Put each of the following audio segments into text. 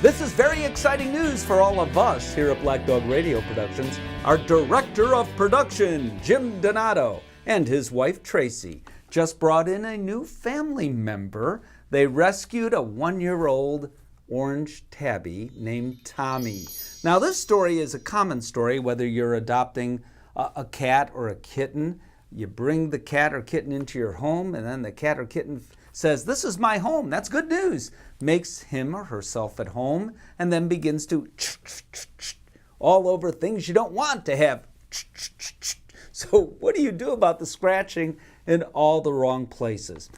This is very exciting news for all of us here at Black Dog Radio Productions. Our Director of Production, Jim Donato, and his wife Tracy just brought in a new family member. They rescued a 1-year-old orange tabby named Tommy. Now this story is a common story whether you're adopting a cat or a kitten. You bring the cat or kitten into your home and then the cat or kitten says, "This is my home." That's good news. Makes him or herself at home and then begins to all over things you don't want to have. So what do you do about the scratching in all the wrong places?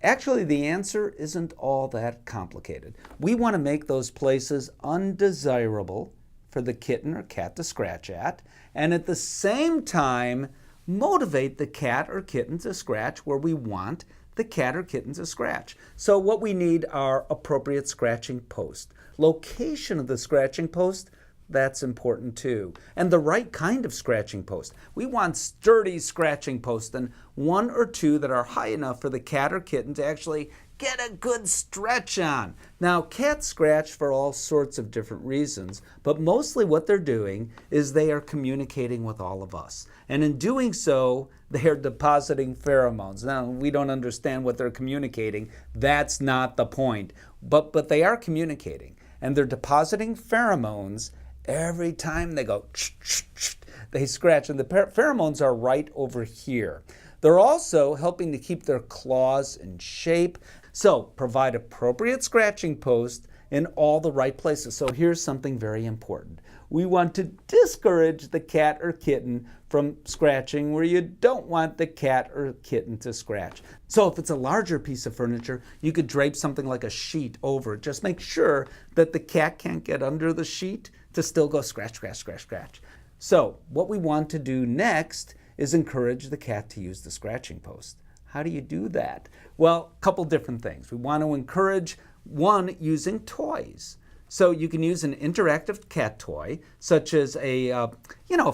Actually, the answer isn't all that complicated. We want to make those places undesirable for the kitten or cat to scratch at, and at the same time, motivate the cat or kitten to scratch where we want the cat or kitten to scratch. So what we need are appropriate scratching posts. Location of the scratching post, that's important too. And the right kind of scratching post. We want sturdy scratching posts and 1 or 2 that are high enough for the cat or kitten to actually get a good stretch on. Now, cats scratch for all sorts of different reasons, but mostly what they're doing is they are communicating with all of us. And in doing so, they are depositing pheromones. Now, we don't understand what they're communicating. That's not the point. But they are communicating, and they're depositing pheromones every time they go, they scratch, and the pheromones are right over here. They're also helping to keep their claws in shape. So provide appropriate scratching posts in all the right places. So here's something very important. We want to discourage the cat or kitten from scratching where you don't want the cat or kitten to scratch. So if it's a larger piece of furniture, you could drape something like a sheet over it. Just make sure that the cat can't get under the sheet to still go scratch, scratch, scratch, scratch. So what we want to do next is encourage the cat to use the scratching post. How do you do that? Well, a couple different things. We want to encourage, one, using toys. So you can use an interactive cat toy, such as a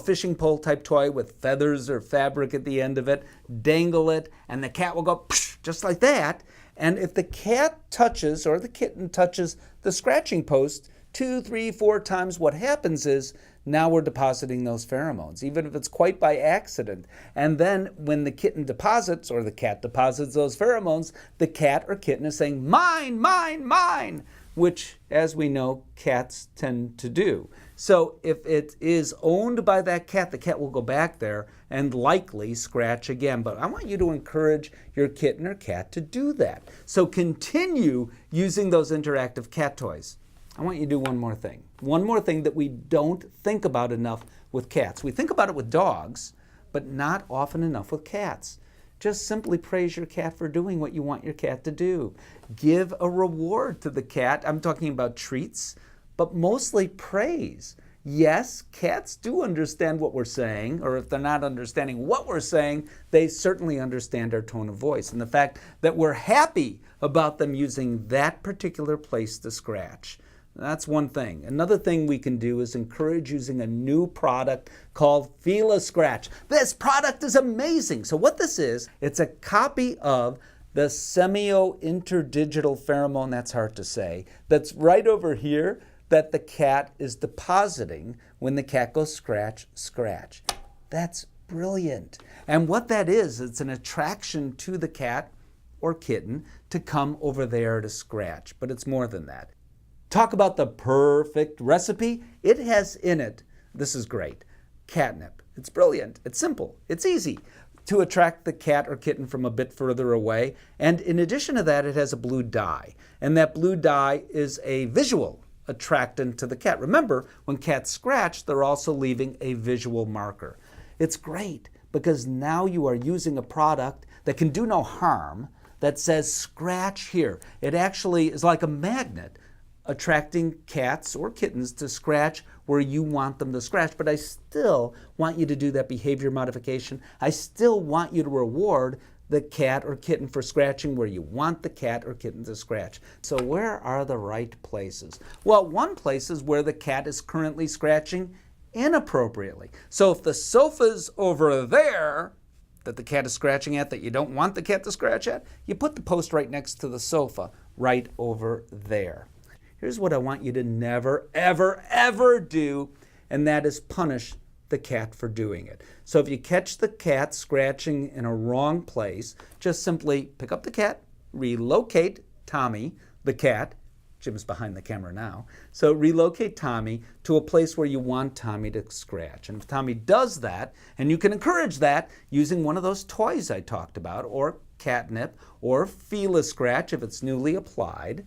fishing pole type toy with feathers or fabric at the end of it. Dangle it, and the cat will go just like that. And if the cat touches or the kitten touches the scratching post 2, 3, 4 times, what happens is now we're depositing those pheromones, even if it's quite by accident. And then when the kitten deposits or the cat deposits those pheromones, the cat or kitten is saying, "Mine, mine, mine," which, as we know, cats tend to do. So if it is owned by that cat, the cat will go back there and likely scratch again. But I want you to encourage your kitten or cat to do that. So continue using those interactive cat toys. I want you to do one more thing. One more thing that we don't think about enough with cats. We think about it with dogs, but not often enough with cats. Just simply praise your cat for doing what you want your cat to do. Give a reward to the cat. I'm talking about treats, but mostly praise. Yes, cats do understand what we're saying, or if they're not understanding what we're saying, they certainly understand our tone of voice and the fact that we're happy about them using that particular place to scratch. That's one thing. Another thing we can do is encourage using a new product called FELISCRATCH. This product is amazing. So what this is, it's a copy of the semio interdigital pheromone, that's hard to say, that's right over here that the cat is depositing when the cat goes scratch, scratch. That's brilliant. And what that is, it's an attraction to the cat or kitten to come over there to scratch. But it's more than that. Talk about the perfect recipe. It has in it, this is great, catnip. It's brilliant. It's simple. It's easy to attract the cat or kitten from a bit further away. And in addition to that, it has a blue dye. And that blue dye is a visual attractant to the cat. Remember, when cats scratch, they're also leaving a visual marker. It's great because now you are using a product that can do no harm that says scratch here. It actually is like a magnet attracting cats or kittens to scratch where you want them to scratch. But I still want you to do that behavior modification. I still want you to reward the cat or kitten for scratching where you want the cat or kitten to scratch. So where are the right places? Well, one place is where the cat is currently scratching inappropriately. So if the sofa's over there that the cat is scratching at that you don't want the cat to scratch at, you put the post right next to the sofa, right over there. here's what I want you to never, ever, ever do, and that is punish the cat for doing it. So if you catch the cat scratching in a wrong place, just simply pick up the cat, relocate Tommy, the cat. Jim's behind the camera now. So relocate Tommy to a place where you want Tommy to scratch. And if Tommy does that, and you can encourage that using one of those toys I talked about, or catnip, or FELISCRATCH if it's newly applied,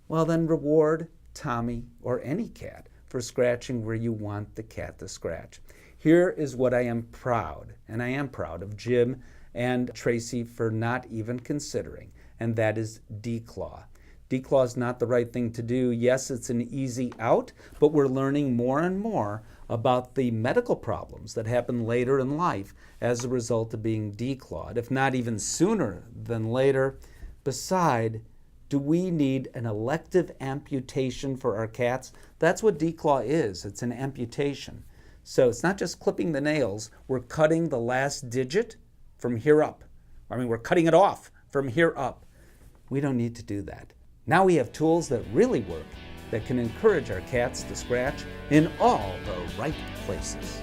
well then reward Tommy or any cat for scratching where you want the cat to scratch. Here is what I am proud, and I am proud of Jim and Tracy for not even considering, and that is declaw. Declaw is not the right thing to do. Yes, it's an easy out, but we're learning more and more about the medical problems that happen later in life as a result of being declawed, if not even sooner than later. Beside, do we need an elective amputation for our cats? That's what declaw is. It's an amputation. So it's not just clipping the nails. We're cutting the last digit from here up. We're cutting it off from here up. We don't need to do that. Now we have tools that really work, that can encourage our cats to scratch in all the right places.